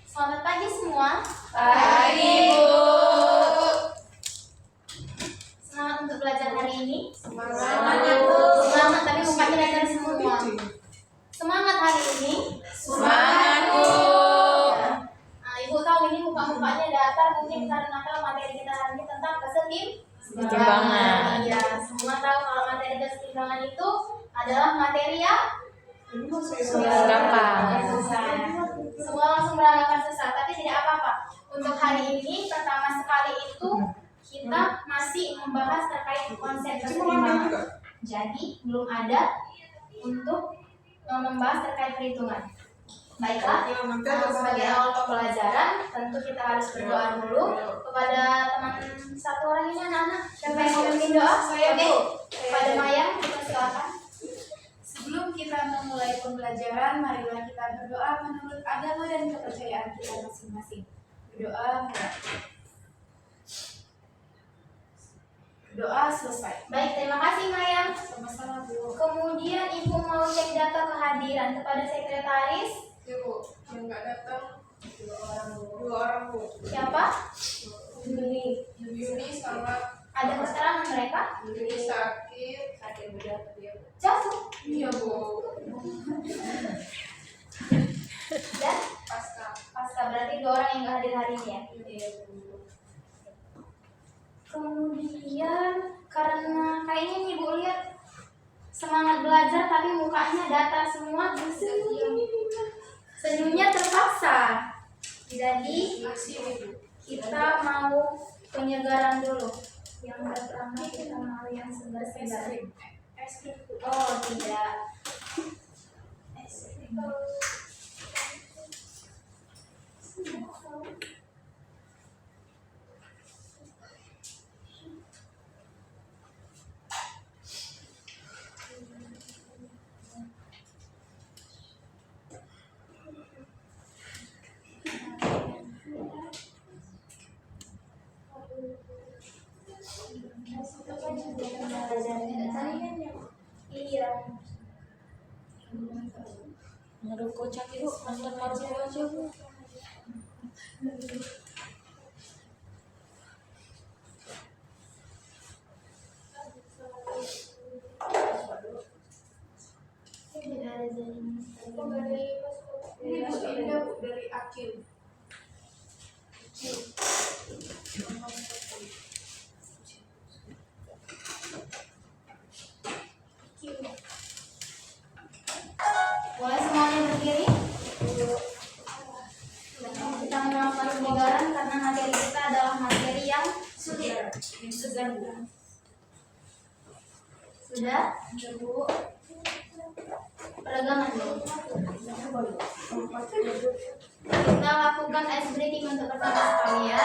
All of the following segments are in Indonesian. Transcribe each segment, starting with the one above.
Selamat pagi semua. Pagi, Bu. Semangat untuk belajar hari ini. Semangat, Bu. Semangat, tapi mukanya datar semua. Semangat hari ini. Semangat, Bu. Ya. Nah, Ibu tahu ini muka-mukanya datar mungkin karena materi kita hari ini tentang kesetimbangan. Ya, semua tahu kalau materi kesetimbangan itu adalah materi yang gampang. Semua langsung beranggapan susah, tapi tidak apa-apa. Untuk hari ini pertama sekali itu kita masih membahas terkait konsep kesetimbangan. Jadi belum ada untuk membahas terkait perhitungan. Baiklah, sebagai awal pembelajaran tentu kita harus berdoa dulu kepada teman satu orang ini, anak-anak. Siapa yang mau memimpin doa? Oke. Kepada Maya, kita silakan. Sebelum kita memulai pembelajaran, marilah kita berdoa menurut agama dan kepercayaan kita masing-masing. Berdoa. Doa selesai. Baik, terima kasih Maya. Sama-sama, Bu. Kemudian Ibu mau cek data kehadiran kepada sekretaris. Ya, Bu. Yang nggak datang dua orang, Bu. Siapa? Yuni sama Ada keterangan mereka? Yuni sakit berat dia. Jatuh. Iya, Bu. Dan Pasca. berarti dua orang yang nggak hadir hari ini ya. Iya, Bu. Kemudian karena kayaknya nih Ibu lihat semangat belajar tapi mukanya datar semua, senyumnya terpaksa. Jadi kita mau penyegaran dulu. Yang pertama kita mau yang segar-segar. Es krim. Oh tidak. Es krim. Iya. Maroko kocak itu nonton Maroko aja, Bu. Tidak ada jaringan. Ini Bu Indah, Bu, dari Akil. Boleh semuanya berdiri? Kita melakukan penyegaran karena materi kita adalah materi yang sulit. Segar, Bu. Sudah? Bu. Peregangan dulu. Kita lakukan ice breathing untuk pertama sekali ya.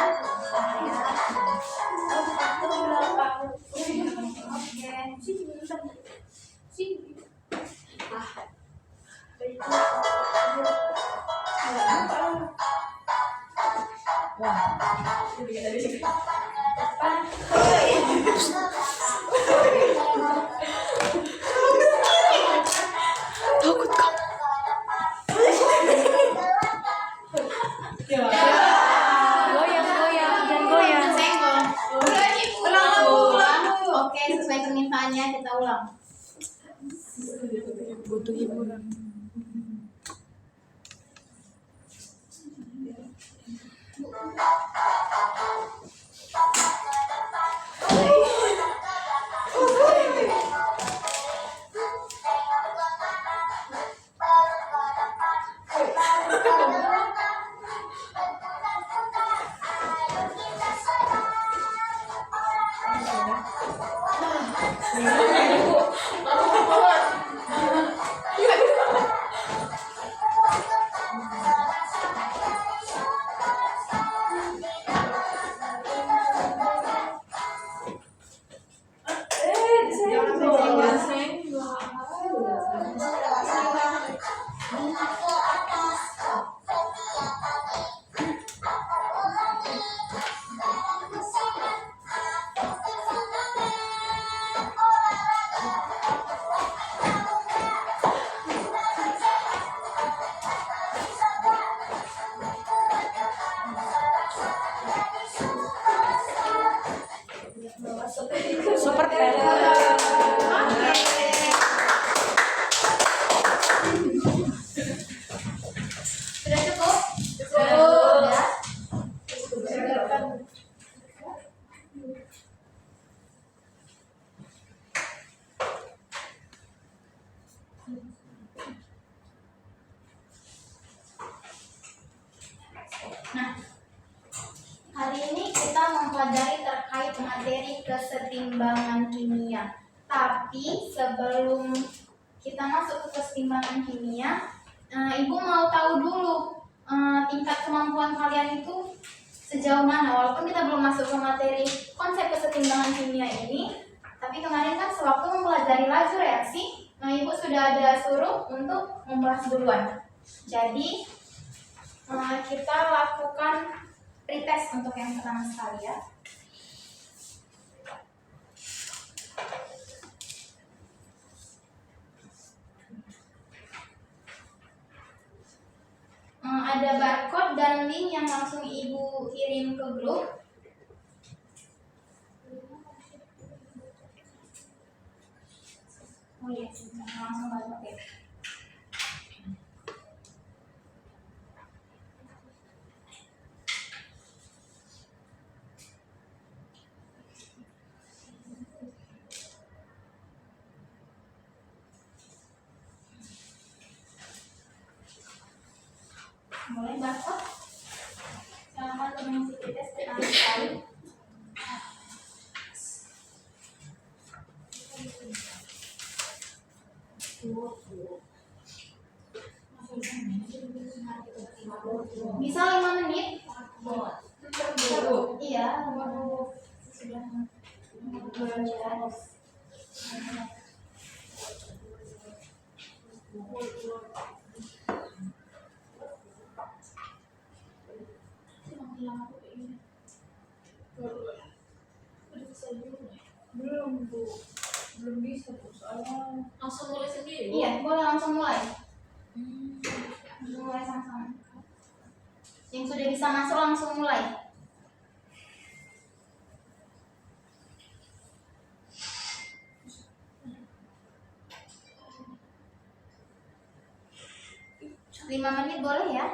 Takut kamu. Goyang, jangan goyang. Senggol. Ulang. Oke, sesuai permintaannya kita ulang. Butuh hiburan. masuk ke keseimbangan kimia, Ibu mau tahu dulu tingkat kemampuan kalian itu sejauh mana. Walaupun kita belum masuk ke materi konsep kesetimbangan kimia ini, tapi kemarin kan sewaktu mempelajari laju reaksi, Ibu sudah ada suruh untuk membahas duluan. Jadi kita lakukan pretest untuk yang pertama sekali ya. Ada barcode dan link yang langsung Ibu kirim ke grup. Oh iya, langsung barcode ya. Mulai barcode. Silakan untuk mengisi pretest pertama sekali. Bisa 5 menit? Iya, baru sudah belum bisa Bu, soalnya langsung mulai sendiri. Iya, boleh langsung mulai. Mulai sama-sama. Yang sudah bisa masuk langsung mulai. Lima menit boleh ya?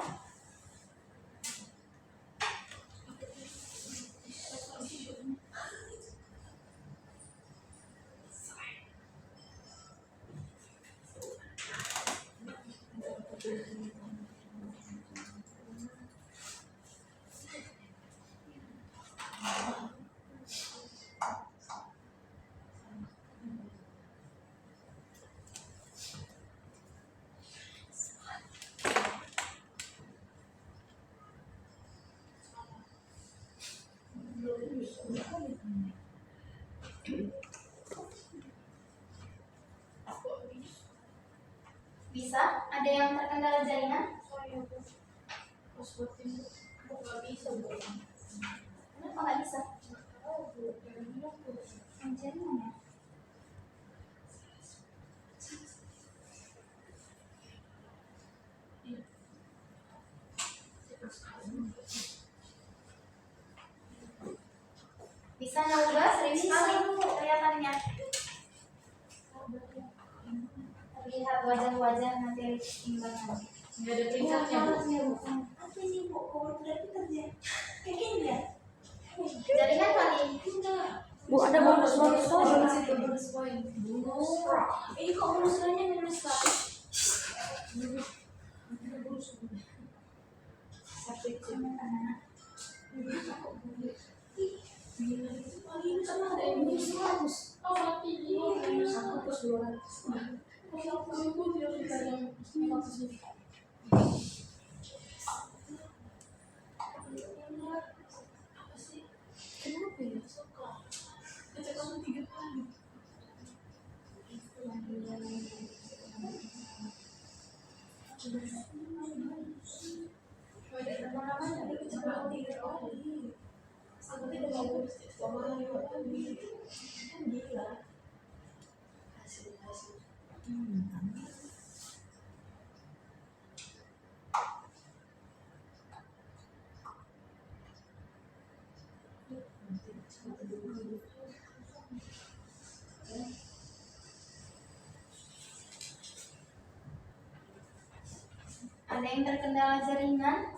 Bisa? Ada yang terkendala jaringan? Kenapa nggak bisa? Jaringan ya? Bisa nyoba serius sekali kelihatannya. Lihat wajah-wajah nanti timbangan. Nggak ada tingkatnya Bu. Apa sih Bu? Kalau tidak kerja kayak gini ya? Jaringan kali. Bu, ada bonus-bonus Bonus itu bonus poin. Ini kok bonusnya minus 100? Ini sama ada yang minus 100. Oh, berarti ini minus 1 plus 200. Kalau aku tidak bisa yang 100 ini. Apa sih? Kenapa ya? Suka. Kata kamu 3 kali. Ada yang terkendala jaringan?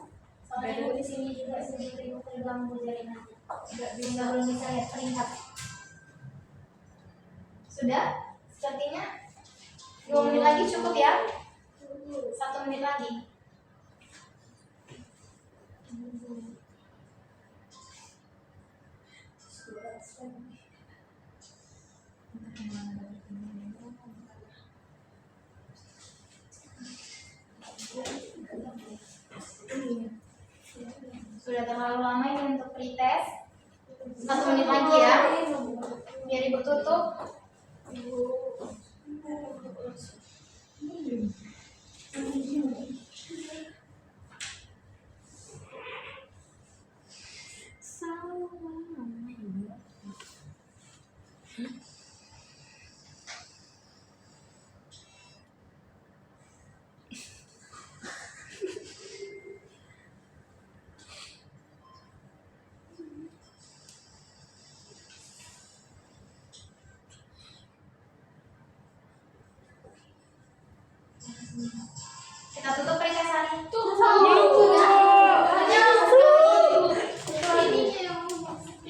Soalnya Ibu di sini juga sedikit terganggu jaringan. Sehingga belum bisa lihat terlihat. Sudah? Sepertinya 2 menit lagi cukup ya? 1 menit lagi. sudah terlalu lama ini untuk pretest. 1 menit lagi ya, biar ibu tutup. Kita tutup pretest hari.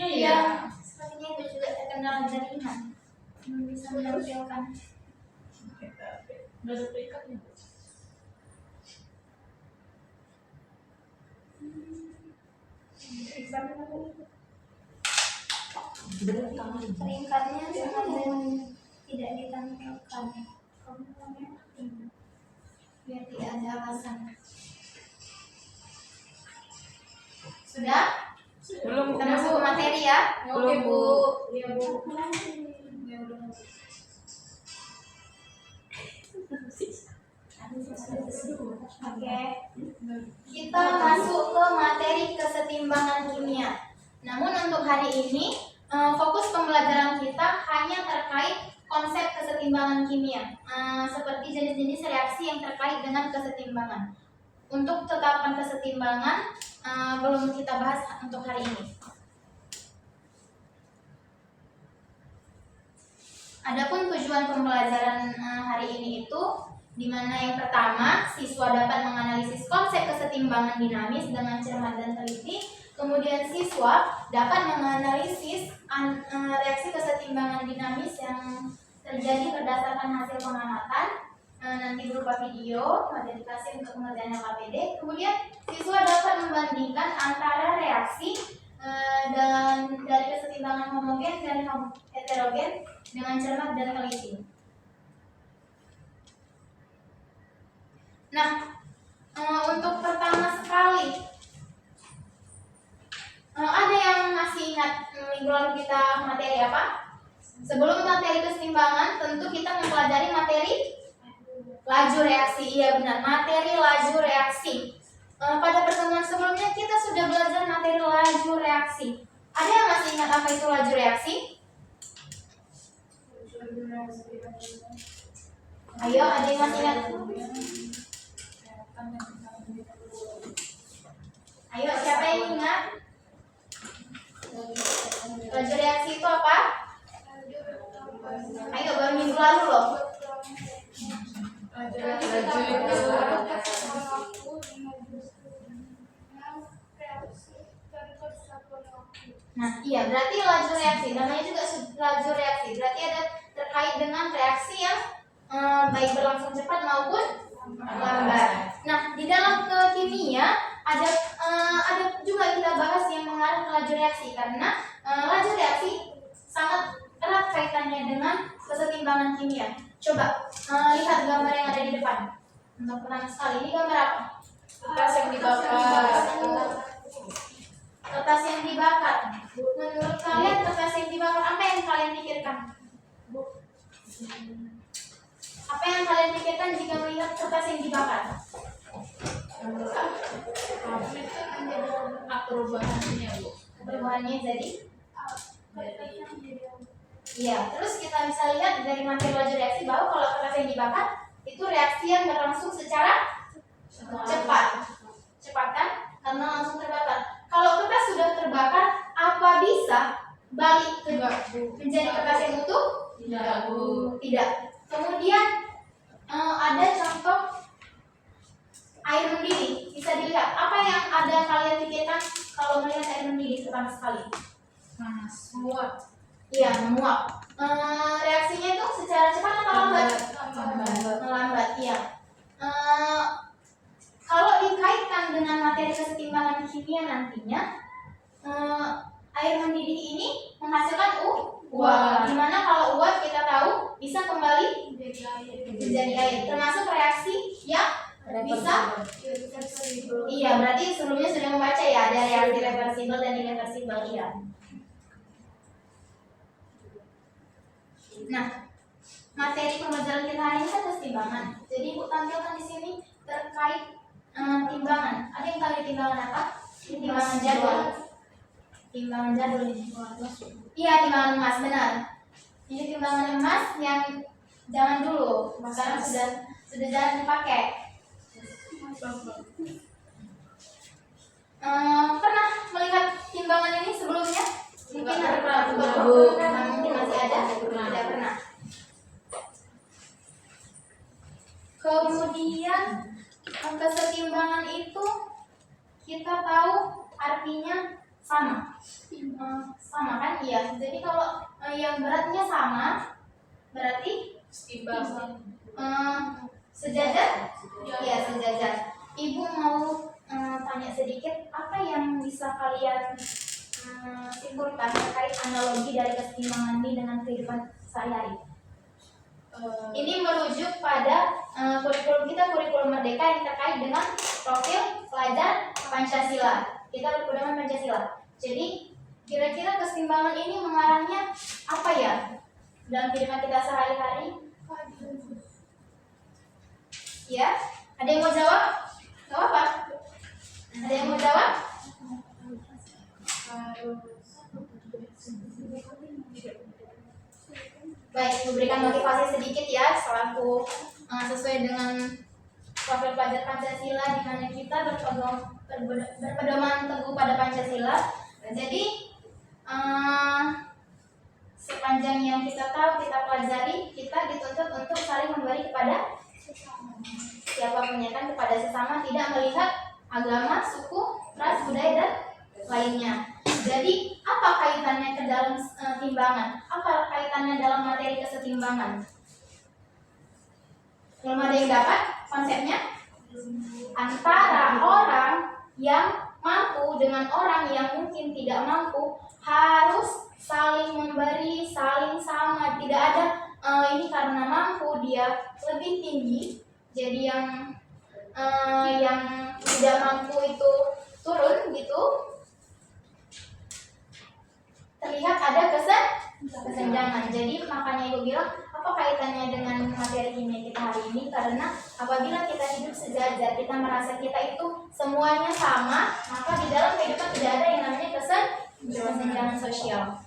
Iya, sepertinya itu juga terkenal jaringan. Belum bisa menampilkan. Nggak ada perikatnya. Peringkatnya sengaja tidak ditampilkan. Biar tidak ada alasan. Sudah? Belum. Kita masuk ke materi ya. Oke, Bu. Iya, Bu. Oke. Kita masuk ke materi kesetimbangan kimia. Namun untuk hari ini fokus pembelajaran kita hanya terkait konsep kesetimbangan kimia, seperti jenis-jenis reaksi yang terkait dengan kesetimbangan. Untuk tetapan kesetimbangan belum kita bahas untuk hari ini. Adapun tujuan pembelajaran hari ini itu, di mana yang pertama siswa dapat menganalisis konsep kesetimbangan dinamis dengan cermat dan teliti. Kemudian siswa dapat menganalisis reaksi kesetimbangan dinamis yang terjadi berdasarkan hasil pengamatan, nanti berupa video, dedikasi untuk pengerjaan LKPD. Kemudian siswa dapat membandingkan antara reaksi dan dari kesetimbangan homogen dan heterogen dengan cermat dan teliti. Nah, untuk pertama sekali, ada yang masih ingat minggu lalu kita materi apa? Sebelum materi kesetimbangan, tentu kita mempelajari materi laju reaksi. Iya benar, materi laju reaksi. Pada pertemuan sebelumnya kita sudah belajar materi laju reaksi. Ada yang masih ingat apa itu laju reaksi? Ayo, ada yang masih ingat? Ayo, siapa yang ingat? Laju reaksi itu apa? Ayo, baru minggu lalu loh. Nah, iya, berarti laju reaksi. Namanya juga laju reaksi. Berarti ada terkait dengan reaksi yang baik berlangsung cepat maupun lambat. Nah, di dalam kimia ada juga kita bahas yang mengarah ke laju reaksi, karena laju reaksi sangat erat kaitannya dengan kesetimbangan kimia. Coba lihat gambar yang ada di depan. Untuk pertama sekali, ini gambar apa? Kertas yang dibakar. Kertas yang dibakar. Menurut kalian kertas yang dibakar, apa yang kalian pikirkan? Apa yang kalian pikirkan jika melihat kertas yang dibakar? Perubahannya, Bu. Perubahannya jadi? Iya, terus kita bisa lihat dari materi laju reaksi bahwa kalau kertas yang dibakar itu reaksi yang berlangsung secara cepat kan? Karena langsung terbakar. Kalau kertas sudah terbakar, apa bisa balik menjadi kertas yang utuh? Tidak, Bu. Tidak. Kemudian ada contoh air mendidih. Bisa dilihat. Apa yang ada kalian pikirkan kalau melihat air mendidih pertama sekali? Panas. Muat. Iya, menguap. Reaksinya itu secara cepat atau lambat? Lambat, iya. Kalau dikaitkan dengan materi kesetimbangan kimia nantinya, air mendidih ini menghasilkan uap. Dimana kalau uap kita tahu bisa kembali menjadi air. Termasuk reaksi yang bisa. Iya, berarti sebelumnya sudah membaca ya, ada reaksi Nah, materi pembelajaran kita hari ini kan kesetimbangan. Jadi Ibu tampilkan di sini terkait timbangan. Ada yang tahu timbangan apa? Timbangan jadwal. Timbangan jadwal ini. Iya, timbangan emas, benar. Ini timbangan emas yang zaman dulu, sekarang sudah jarang dipakai. Pernah melihat timbangan ini sebelumnya? Mungkin ada pernah, mungkin masih ada, tidak pernah. Kemudian kesetimbangan itu kita tahu artinya sama. Sama kan? Iya. Jadi kalau yang beratnya sama, berarti sejajar? Iya, sejajar. Ibu mau tanya sedikit, apa yang bisa kalian simpulkan terkait analogi dari kesetimbangan ini dengan kehidupan sehari-hari? Ini merujuk pada kurikulum kita, kurikulum Merdeka yang terkait dengan profil pelajar Pancasila. Kita berpedoman Pancasila. Jadi kira-kira kesetimbangan ini mengarahnya apa ya dalam kehidupan kita sehari-hari? Ya, ada yang mau jawab? Gak apa-apa. Ada yang mau jawab? Baik, memberikan motivasi sedikit ya, selaku sesuai dengan profil pelajar Pancasila di mana kita berpedoman teguh pada Pancasila. Jadi sepanjang yang kita tahu, kita pelajari, kita dituntut untuk saling memberi kepada siapapun, ya kan, kepada sesama, tidak melihat agama, suku, ras, budaya dan lainnya. Jadi apa kaitannya ke dalam timbangan? Apa kaitannya dalam materi kesetimbangan? Belum ada yang dapat konsepnya? Antara orang yang mampu dengan orang yang mungkin tidak mampu harus saling memberi, saling sama. Tidak ada ini karena mampu dia lebih tinggi, jadi yang tidak mampu itu turun gitu. Terlihat ada kesenjangan. Jadi makanya Ibu bilang, apa kaitannya dengan materi kimia kita hari ini? Karena apabila kita hidup sejajar, kita merasa kita itu semuanya sama, maka di dalam kehidupan tidak ada yang namanya kesenjangan sosial.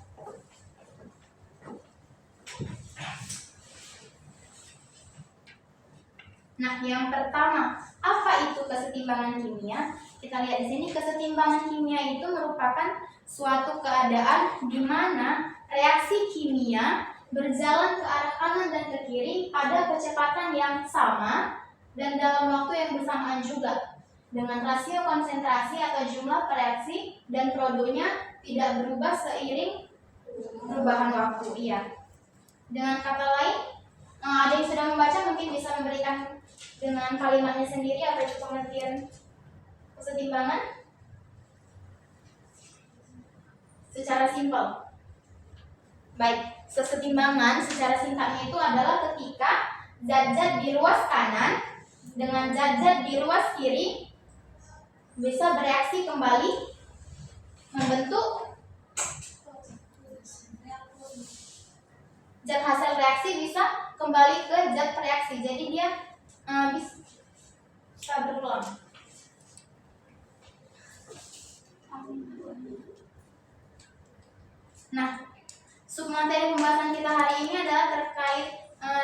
Nah, yang pertama, apa itu kesetimbangan kimia? Kita lihat di sini, kesetimbangan kimia itu merupakan suatu keadaan di mana reaksi kimia berjalan ke arah kanan dan ke kiri pada kecepatan yang sama dan dalam waktu yang bersamaan juga, dengan rasio konsentrasi atau jumlah reaksi dan produknya tidak berubah seiring perubahan waktu. Iya. Dengan kata lain, ada yang sudah membaca mungkin bisa memberikan dengan kalimatnya sendiri apa itu pengertian kesetimbangan secara simpel. Baik, kesetimbangan secara singkatnya itu adalah ketika zat-zat di ruas kanan dengan zat-zat di ruas kiri bisa bereaksi kembali membentuk zat hasil reaksi, bisa kembali ke zat reaksi. Jadi dia bisa berulang. Nah, submateri pembahasan kita hari ini adalah terkait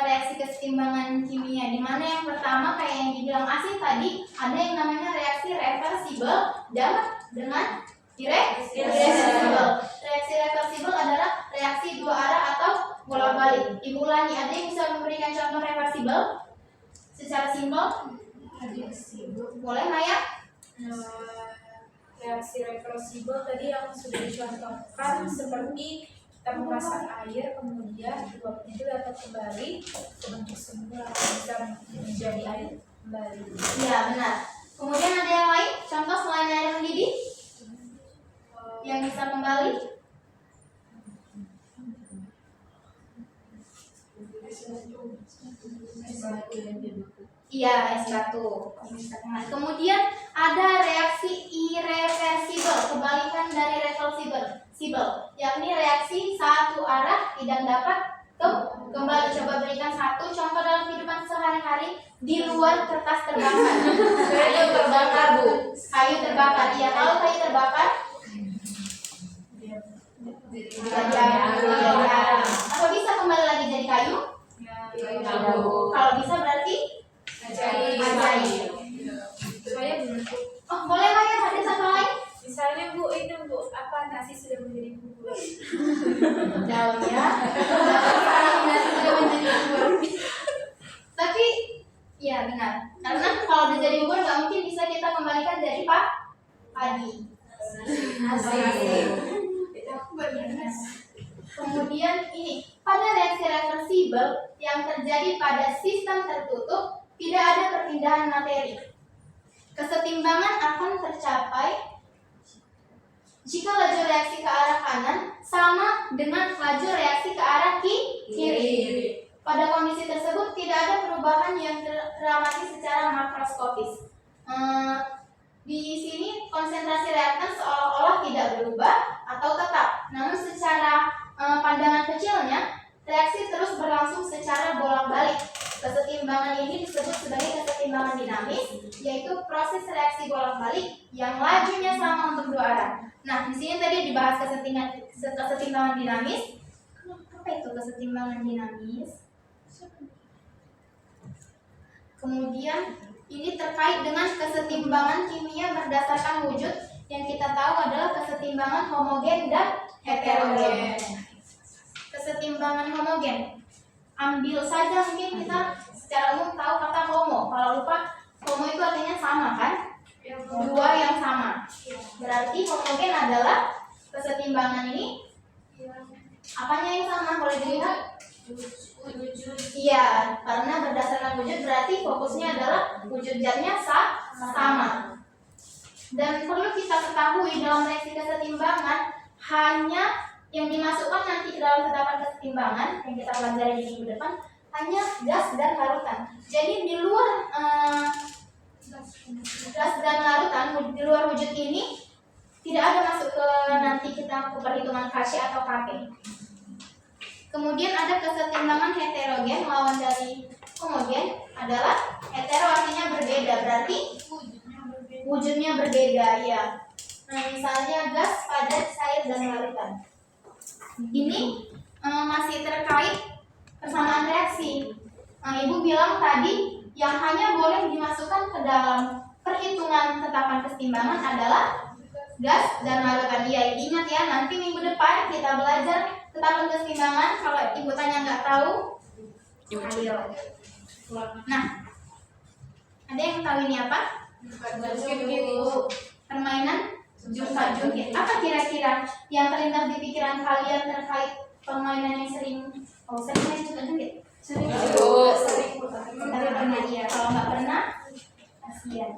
reaksi kesetimbangan kimia, di mana yang pertama kayak yang dibilang Asih tadi, ada yang namanya reaksi reversibel dengan irreversibel. Reaksi reversibel adalah reaksi dua arah atau bolak balik. Ibu ulangi, ada yang bisa memberikan contoh reversibel secara simpel? Boleh Maya? Reaksi reversibel tadi yang sudah dicontohkan seperti kita memasang air, kemudian uapnya itu dapat kembali ke bentuk semula, bisa menjadi air kembali. Iya, benar. Kemudian ada yang lain, contoh selain air mendidih yang bisa kembali? Iya, es batu. Kemudian ada reaksi irreversibel, kebalikan dari reversibel, yakni reaksi satu arah tidak dapat Kembali coba berikan satu contoh dalam kehidupan sehari-hari di luar kertas terbakar. Kayu terbakar, Bu. Kayu terbakar. Ya, kalau kayu terbakar jadi api. Apa bisa kembali lagi jadi kayu? Kalau bisa berarti ajaib. Saya belum. Oh, boleh Pak ya, ada satu lain? Misalnya Bu, itu Bu, apa nasi sudah menjadi bubur? Jauh ya. Nasi sudah menjadi bubur. Tapi ya benar. Karena kalau udah jadi bubur nggak mungkin bisa kita kembalikan jadi padi. Kemudian ini, pada reaksi reversibel yang terjadi pada sistem tertutup tidak ada perpindahan materi. Kesetimbangan akan tercapai jika laju reaksi ke arah kanan sama dengan laju reaksi ke arah kiri. Pada kondisi tersebut tidak ada perubahan yang teramati secara makroskopis. Di sini konsentrasi reaktan seolah-olah tidak berubah atau tetap, namun secara pandangan kecilnya reaksi terus berlangsung secara bolak-balik. Kesetimbangan ini disebut sebagai kesetimbangan dinamis, yaitu proses reaksi bolak-balik yang lajunya sama untuk dua arah. Nah, di sini tadi dibahas kesetimbangan dinamis. Apa itu kesetimbangan dinamis? Kemudian ini terkait dengan kesetimbangan kimia berdasarkan wujud yang kita tahu adalah kesetimbangan homogen dan heterogen. Kesetimbangan homogen. Ambil saja mungkin kita secara umum tahu kata homo. Kalau lupa, homo itu artinya sama kan? Dua yang sama. Berarti homogen adalah kesetimbangan ini. Apanya yang sama? Boleh dilihat? Iya, karena berdasarkan wujud berarti fokusnya adalah wujud zatnya sama. Dan perlu kita ketahui dalam reaksi kesetimbangan hanya yang dimasukkan nanti ke dalam tetapan kesetimbangan yang kita pelajari di minggu depan hanya gas dan larutan. Jadi di luar gas dan larutan, di luar wujud ini tidak ada masuk ke nanti kita ke perhitungan Kc atau Kp. Kemudian ada kesetimbangan heterogen, lawan dari homogen adalah hetero artinya berbeda, berarti wujudnya berbeda ya. Nah, misalnya gas, padat, cair, dan larutan. Ini masih terkait persamaan reaksi. Ibu bilang tadi yang hanya boleh dimasukkan ke dalam perhitungan tetapan kesetimbangan adalah gas dan larutan. Ya, ingat ya, nanti minggu depan kita belajar tetapan kesetimbangan. Kalau ibu tanya nggak tahu, ayo. Nah, ada yang tahu ini apa? Permainan jungkat-jungkit. Apa kira-kira yang terlintas di pikiran kalian terkait permainan yang sering main jungkat-jungkit? Sering. Tapi pernah iya. Kalau nggak pernah, kasihan.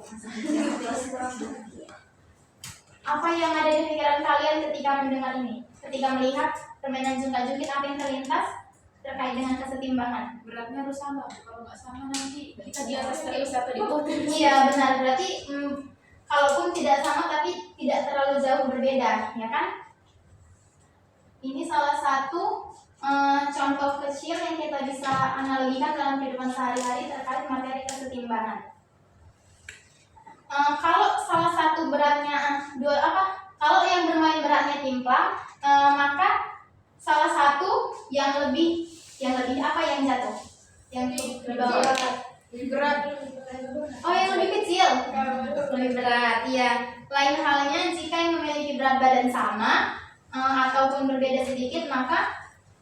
Apa yang ada di pikiran kalian ketika mendengar ini? Ketika melihat permainan jungkat-jungkit, apa yang terlintas terkait dengan kesetimbangan? Beratnya harus sama. Kalau nggak sama nanti kita di atas terus atau di bawah terus. Iya benar, berarti kalaupun tidak sama tapi tidak terlalu jauh berbeda, ya kan? Ini salah satu contoh kecil yang kita bisa analogikan dalam kehidupan sehari-hari terkait materi kesetimbangan. Kalau salah satu beratnya kalau yang bermain beratnya timpang, maka salah satu yang lebih apa yang jatuh? Yang lebih berat. Oh, yang lebih kecil. Lebih berat. Iya. Lain halnya jika yang memiliki berat badan sama ataupun berbeda sedikit, maka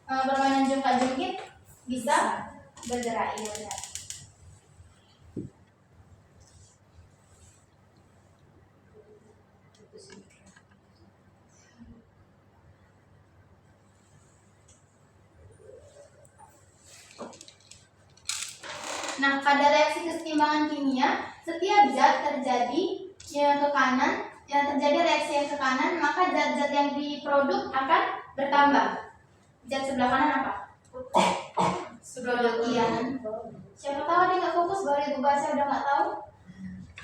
permainan jungkat-jungkit bisa bergerak. Iya benar. Nah, pada reaksi kesetimbangan kimia, setiap zat terjadi yang ke kanan, yang terjadi reaksi yang ke kanan, maka zat-zat yang diproduk akan bertambah. Zat sebelah kanan apa? Produk ion. Siapa tahu dia nggak fokus, baru ibu baca udah nggak tahu.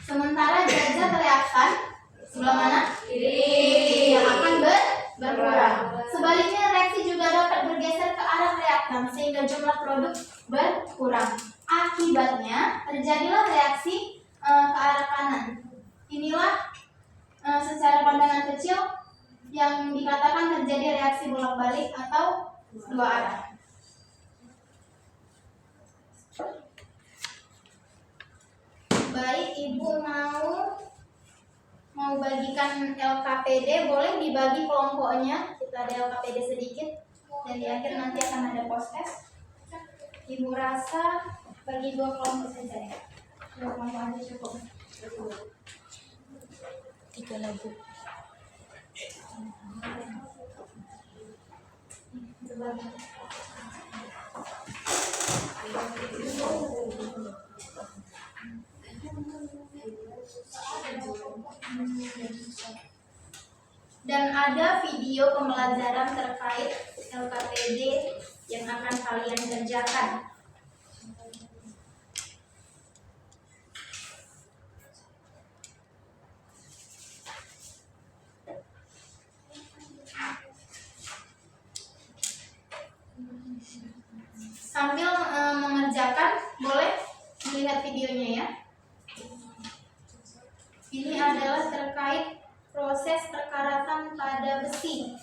Sementara zat-zat reaktan sebelah mana? Kiri. Yang akan berkurang. Sebaliknya reaksi juga dapat bergeser ke arah reaktan. garam sehingga jumlah produk berkurang. Akibatnya terjadilah reaksi ke arah kanan. Inilah secara pandangan kecil yang dikatakan terjadi reaksi bolak-balik atau dua arah. Baik, Ibu mau bagikan LKPD, boleh dibagi kelompoknya. Kita ada LKPD sedikit dan di akhir nanti akan ada post-test. Ibu rasa bagi 2 kelompok saja ya. 2 kelompok aja cukup. 3 lagu. Dan ada video pembelajaran terkait LKPD yang akan kalian kerjakan. Sambil mengerjakan, boleh melihat videonya ya. Ini adalah terkait proses perkaratan pada besi.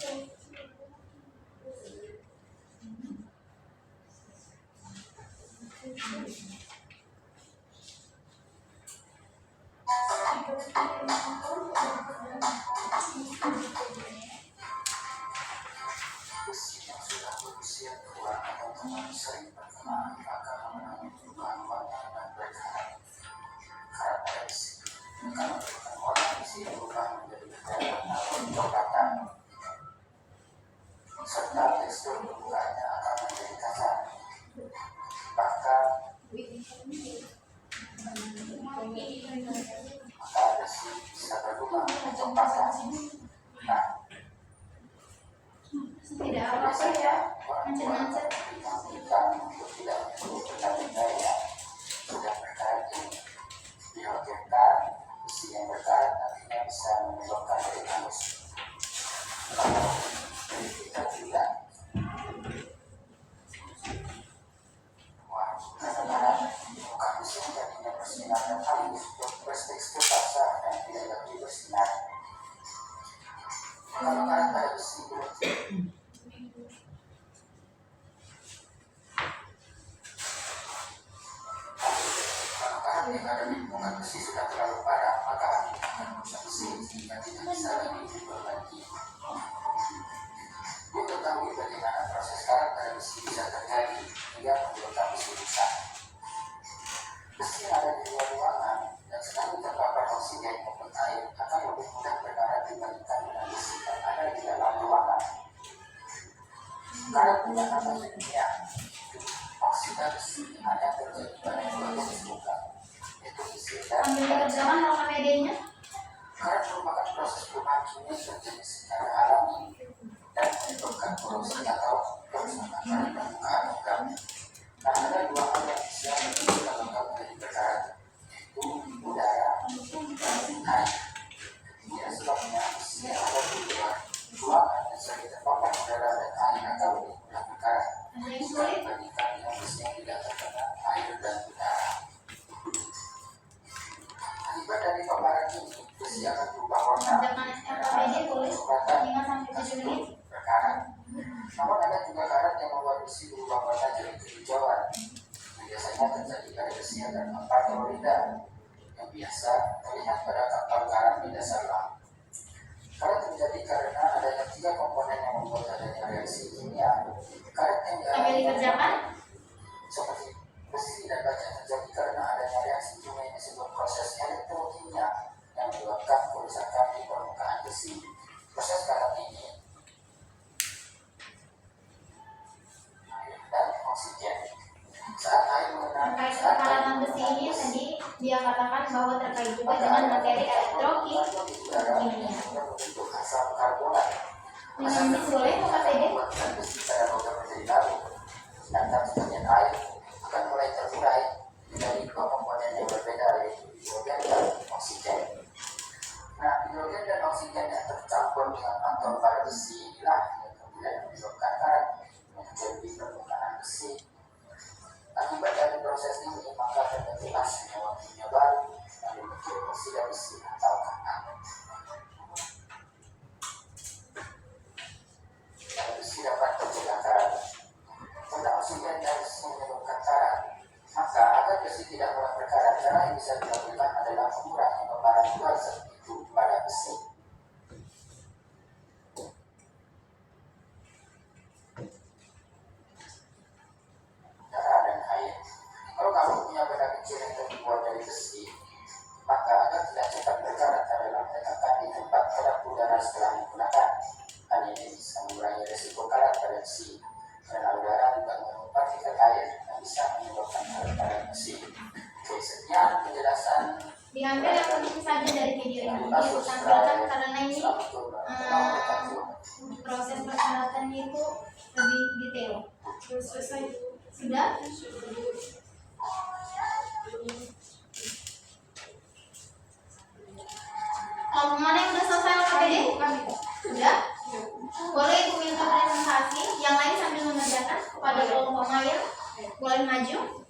serta tekstur permukaannya akan menjadi kasar. Bahkan maka besi bisa berlubang untuk patah. Nah, Tidak apa-apa ya, macet-macet. untuk tidak menyebutkan benda sudah berkarat ini. Diogetkan, besi yang berkarat nantinya bisa menyebabkan dari halus. Jadi kita tidak. Wah, kadang-kadang bukan besi yang tadinya bersinar dan halus, bertekstur basah dan tidak lagi bersinar. Kalau karat pada besi jika ada lingkungan besi sudah terlalu parah, maka akan merusak besi sehingga tidak bisa lagi diperbaiki. Untuk ketahui bagaimana proses karat pada besi bisa terjadi hingga menyebabkan besi rusak. Besi yang ada di luar ruangan dan sekali terpapar oksigen maupun air akan lebih mudah berkarat dibandingkan dengan besi yang ada di dalam ruangan. Karat punya nama ilmiah. Oksida besi hanya terjadi pada dua jenis logam. Sambil dikerjakan LKPD-nya. Karat merupakan proses perubahan kimia terjadi secara alami dan menyebabkan korupsi atau kerusakan pada permukaan logam. Nah, ada dua hal yang bisa menyebabkan logam menjadi berkarat, yaitu udara dan air. Ketiga sebabnya besi yang ada di luar ruangan dan sering terpapar udara dan air akan lebih mudah berkarat dibandingkan dengan besi yang tidak terkena air dan udara. Akibat dari paparan ini, besi akan berubah warna Kerjakan LKPD boleh 5-7 menit. berkarat. Namun ada juga karat yang membuat besi berubah warna jadi kehijauan. Biasanya terjadi pada besi yang terdapat klorida yang biasa terlihat pada kapal garam di dasar laut. Karat terjadi karena adanya 3 komponen yang membuat adanya reaksi kimia. Karat yang Sambil dikerjakan. seperti besi dan baja terjadi karena adanya reaksi kimia yang disebut proses elektrokimia yang menyebabkan kerusakan di permukaan besi. Proses karat ini air dan oksigen. Saat air mengenai Terkait perkaratan besi ini tadi dia katakan bahwa terkait juga dengan materi elektrokimia. membentuk asam karbonat. Dengan bis boleh LKPD. Membuatkan besi pada logam menjadi larut. Sedangkan sebagian air akan mulai terurai dari 2 komponen yang berbeda, yaitu hidrogen dan oksigen. Nah, hidrogen dan oksigen yang tercampur dengan atom pada besi inilah yang kemudian menyebabkan karat muncul di permukaan besi. bantuan zat itu pada besi. Darah dan air. Kalau kamu punya benda kecil yang terbuat dari besi, maka agar tidak cepat berkarat adalah meletakkan di tempat kedap udara setelah digunakan. Hal ini bisa mengurangi resiko karat pada besi, karena udara juga mengandung partikel air yang bisa menyebabkan karat pada besi. Oke, sekian penjelasan. Diambil yang penting saja dari video ini ditampilkan karena ini proses persyaratannya itu lebih detail. Selesai. Sudah? Kelompok mana yang sudah selesai LKPD? Sudah? Boleh Ibu minta presentasi. Yang lain sambil mengerjakan kepada kelompok Mail. Boleh maju.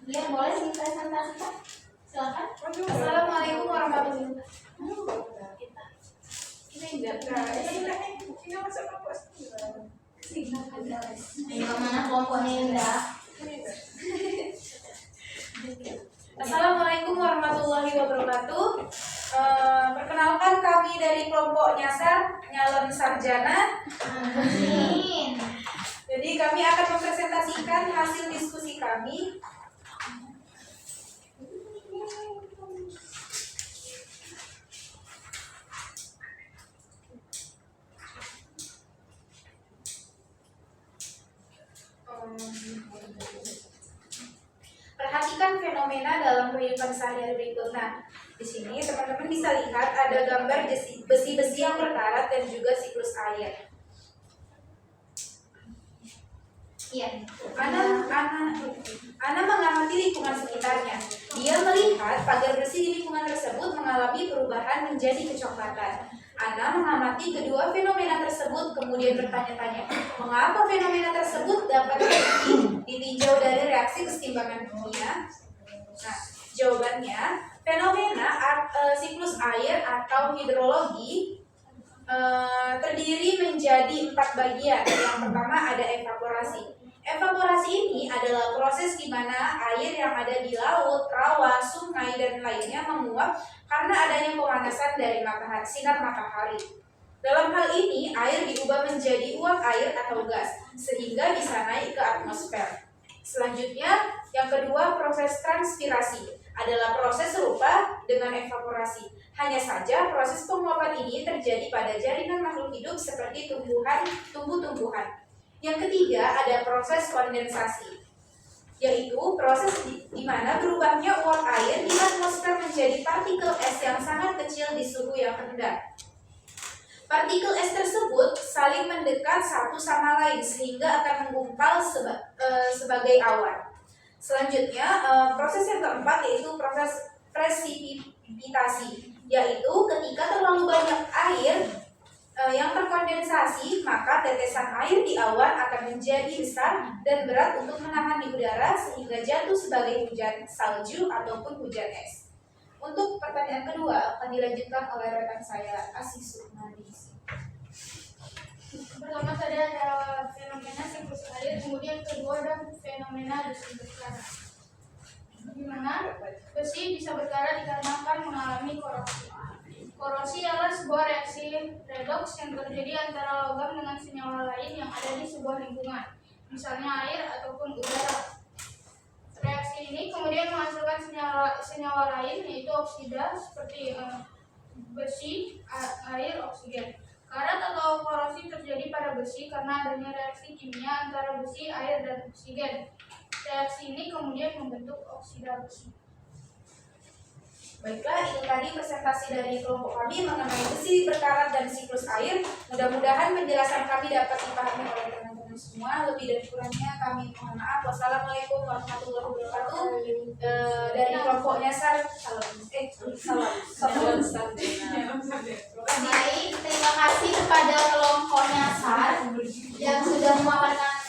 Ya, boleh dipresentasikan. Silakan. Assalamualaikum warahmatullahi Mana kelompoknya Indah? Assalamualaikum warahmatullahi wabarakatuh. Perkenalkan kami dari kelompok nyasar nyalon sarjana. Amin. Jadi kami akan mempresentasikan hasil diskusi kami. Perhatikan fenomena dalam kehidupan sehari-hari berikut. Nah, di sini teman-teman bisa lihat ada gambar besi-besi yang berkarat dan juga siklus air. Iya. Ana mengamati lingkungan sekitarnya. Dia melihat pagar besi di lingkungan tersebut mengalami perubahan menjadi kecoklatan. Ana mengamati kedua fenomena tersebut, kemudian bertanya-tanya, mengapa fenomena tersebut dapat terjadi? Ditinjau dari reaksi kesetimbangan kimia. Nah, jawabannya, fenomena siklus air atau hidrologi terdiri menjadi 4 bagian. Yang pertama ada evaporasi. Evaporasi ini adalah proses di mana air yang ada di laut, rawa, sungai, dan lainnya menguap karena adanya pemanasan dari sinar matahari. Dalam hal ini, air diubah menjadi uap air atau gas, sehingga bisa naik ke atmosfer. Selanjutnya, yang kedua, proses transpirasi adalah proses serupa dengan evaporasi. Hanya saja, proses penguapan ini terjadi pada jaringan makhluk hidup seperti tumbuh-tumbuhan. Yang ketiga, ada proses kondensasi, yaitu proses di mana berubahnya uap air di atmosfer menjadi partikel es yang sangat kecil di suhu yang rendah. Partikel es tersebut saling mendekat satu sama lain sehingga akan menggumpal sebagai awan. Selanjutnya, proses yang keempat yaitu proses presipitasi, yaitu ketika terlalu banyak air yang terkondensasi, maka tetesan air di awan akan menjadi besar dan berat untuk menahan di udara sehingga jatuh sebagai hujan salju ataupun hujan es. Untuk pertanyaan kedua akan dilanjutkan oleh rekan saya Asih Sukmadi. Pertama tadi ada fenomena siklus air, kemudian kedua ada fenomena besi berkarat. Di mana besi bisa berkarat dikarenakan mengalami korosi. Korosi adalah sebuah reaksi redoks yang terjadi antara logam dengan senyawa lain yang ada di sebuah lingkungan, misalnya air ataupun udara. Reaksi ini kemudian menghasilkan senyawa lain yaitu oksida seperti besi, air, oksigen. Karat atau korosi terjadi pada besi karena adanya reaksi kimia antara besi, air, dan oksigen. Reaksi ini kemudian membentuk oksida besi. Baiklah, itu tadi presentasi dari kelompok kami mengenai besi berkarat dan siklus air. Mudah-mudahan penjelasan kami dapat dipahami oleh teman-teman semua. Lebih dan kurangnya kami mohon maaf. Wassalamualaikum warahmatullahi wabarakatuh. Dari Baik, terima kasih kepada kelompok nyasar yang sudah memaparkan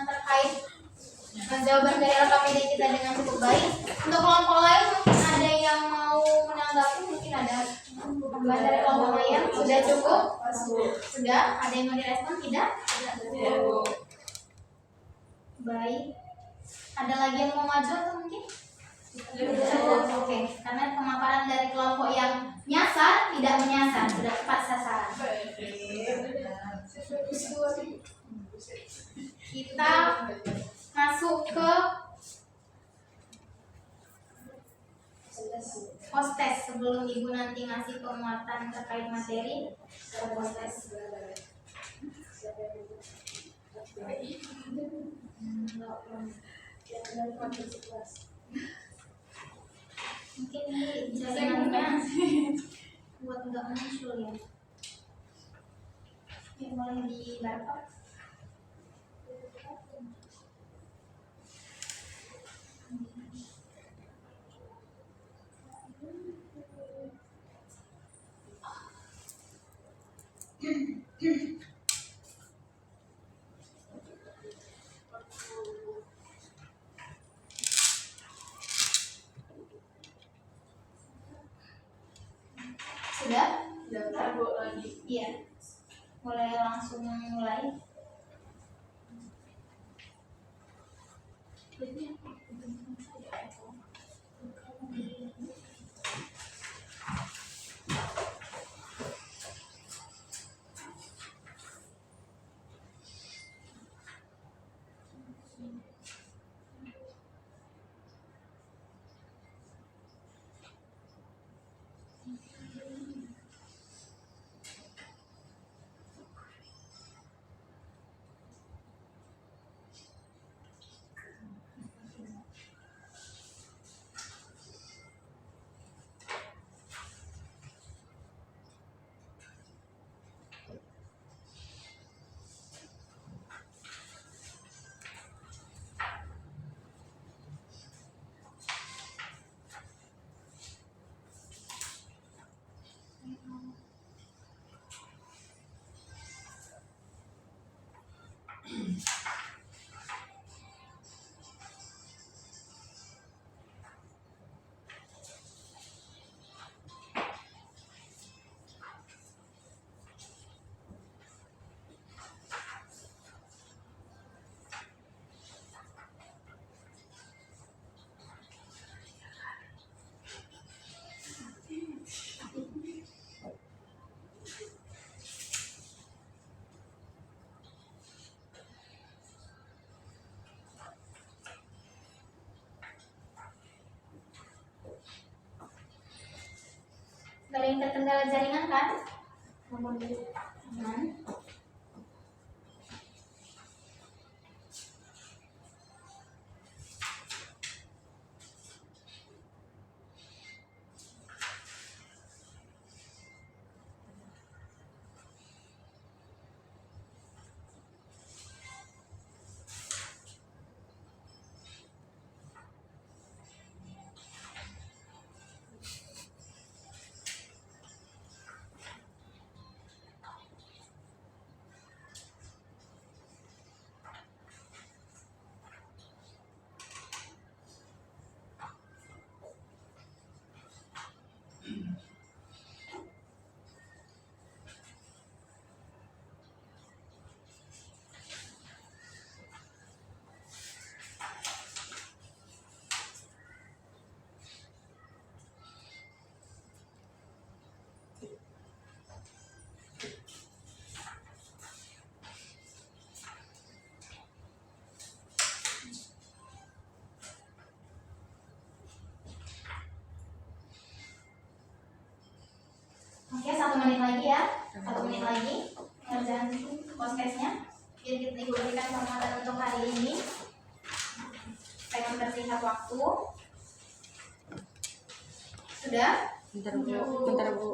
terkait jawaban dari rekam media kita dengan cukup baik. Untuk kelompok lain mungkin ada yang mau menanggapi, mungkin ada tambahan dari kelompok lain. Sudah cukup? Sudah? Ada yang mau direspon? Tidak? Baik. Ada lagi yang mau maju atau mungkin? Oke, karena pemaparan dari kelompok yang nyasar tidak menyasar, sudah tepat sasaran. Kita masuk ke postes sebelum ibu nanti ngasih penguatan terkait materi. Postes. Mungkin ini jaringannya buat nggak muncul ya. Ini boleh di backup. Sudah? Iya. Mulai langsung mulai. Gak ada yang terkendala jaringan kan? Aman. Oke, 1 menit lagi ya. 1 menit lagi pengerjaan postcase-nya. Biar kita ibu berikan penguatan untuk hari ini. Saya mempersingkat waktu. Sudah? Bentar bu.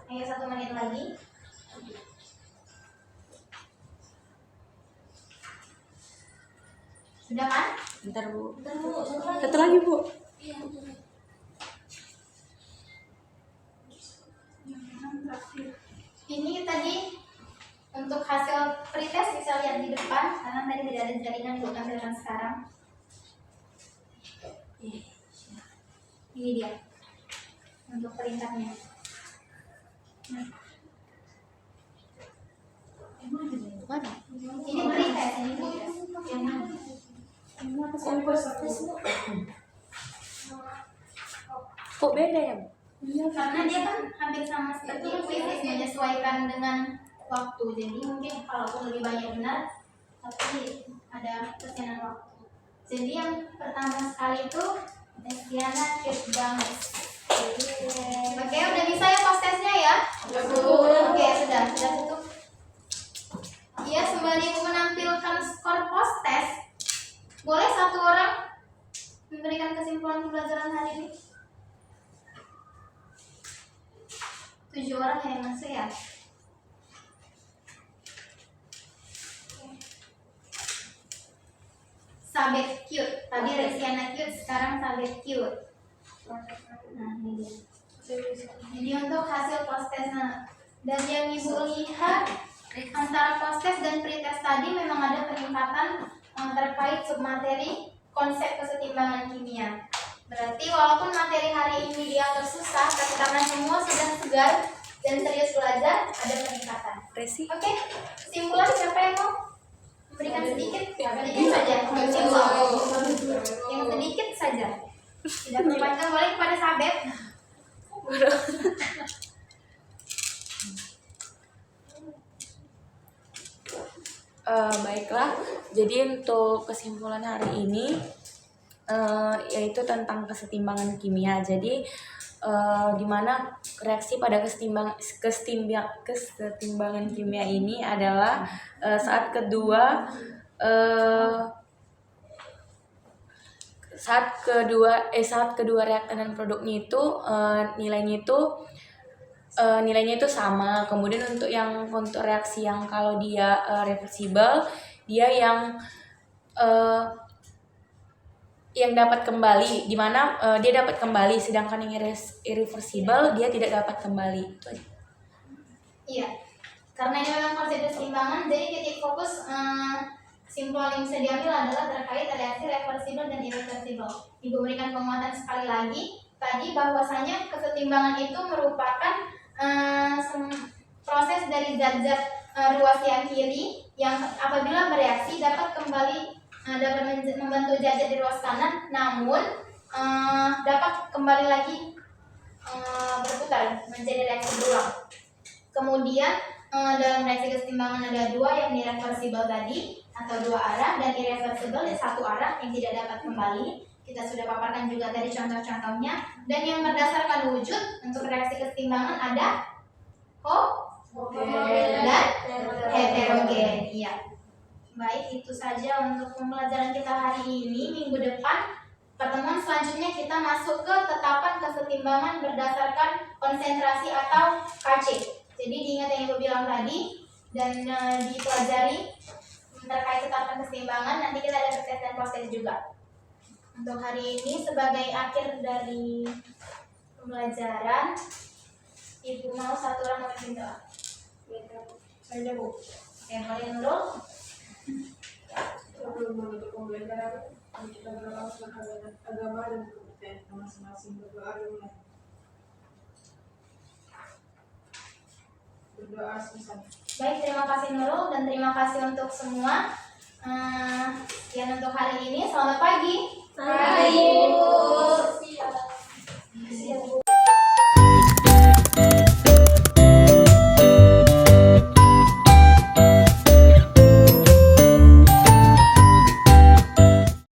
Ayo 1 menit lagi. Sudah kan? Bentar Bu. Bentar, Bu. Satu lagi Bu. Ini tadi untuk hasil pretest bisa lihat di depan karena tadi tidak ada jaringan yang tampilkan sekarang. Ini dia untuk perintahnya. Mana? Ini pretest, ini pretest. Yang mana? Kok beda ya Bu? Karena dia kan hampir sama seperti quiz, menyesuaikan dengan waktu. Jadi mungkin kalaupun lebih banyak benar, tapi ada persenan waktu. Jadi yang pertama sekali itu Destiana cute banget. Oke, udah bisa ya post testnya ya? Oke, sudah tutup. Iya, sembari menampilkan skor post test, boleh satu orang memberikan kesimpulan pembelajaran hari ini? 7 orang yang masuk ya. Sabet cute. Tadi Resiana cute, sekarang Sabet cute. Nah, ini dia. Jadi untuk hasil post test, dan yang Ibu lihat antara post test dan pretest tadi memang ada peningkatan terkait submateri konsep kesetimbangan kimia. Berarti walaupun materi hari ini dianggap susah, tapi karena semua sudah segar dan serius belajar, ada peningkatan. Resi. Oke, kesimpulan siapa yang mau memberikan sedikit? Sedikit saja. Yang sedikit saja. Tidak perlu panjang, boleh kepada Sabet. Baiklah, jadi untuk kesimpulan hari ini yaitu tentang kesetimbangan kimia. Jadi di mana reaksi pada kesetimbangan kimia ini adalah saat kedua reaktan dan produknya itu nilainya itu sama. Kemudian untuk reaksi yang kalau dia reversible, dia yang dapat kembali, di mana dia dapat kembali, sedangkan yang irreversible dia tidak dapat kembali. Itu aja. Iya, karena ini memang konsep keseimbangan, jadi titik fokus kesimpulan yang bisa diambil adalah terkait reaksi reversible dan irreversible. Ibu berikan penguatan sekali lagi tadi bahwasanya kesetimbangan itu merupakan proses dari zat-zat ruas yang kiri yang apabila bereaksi dapat kembali dapat membantu zat-zat di ruas kanan, namun dapat kembali lagi berputar menjadi reaksi berulang. Kemudian dalam reaksi kesetimbangan ada dua, yang irreversible tadi atau dua arah, dan irreversible satu arah yang tidak dapat kembali. Kita sudah paparkan juga tadi contoh-contohnya. Dan yang berdasarkan wujud untuk reaksi kesetimbangan ada homogen dan heterogen. Iya. Baik, itu saja untuk pembelajaran kita hari ini. Minggu depan pertemuan selanjutnya kita masuk ke tetapan kesetimbangan berdasarkan konsentrasi atau KC. Jadi diingat yang Ibu bilang tadi dan dipelajari terkait tetapan kesetimbangan. Nanti kita ada tes dan proses juga. Untuk hari ini sebagai akhir dari pembelajaran, Ibu mau satu orang memimpin doa. Saya Bu. Oke, mulai Nurul. Sebelum menutup pembelajaran, kita berdoa tentang agama dan kepercayaan masing-masing. Berdoa dulu. Berdoa selesai. Baik, terima kasih Nurul dan terima kasih untuk semua. Sekian untuk hari ini. Selamat pagi. Pagi, Bu.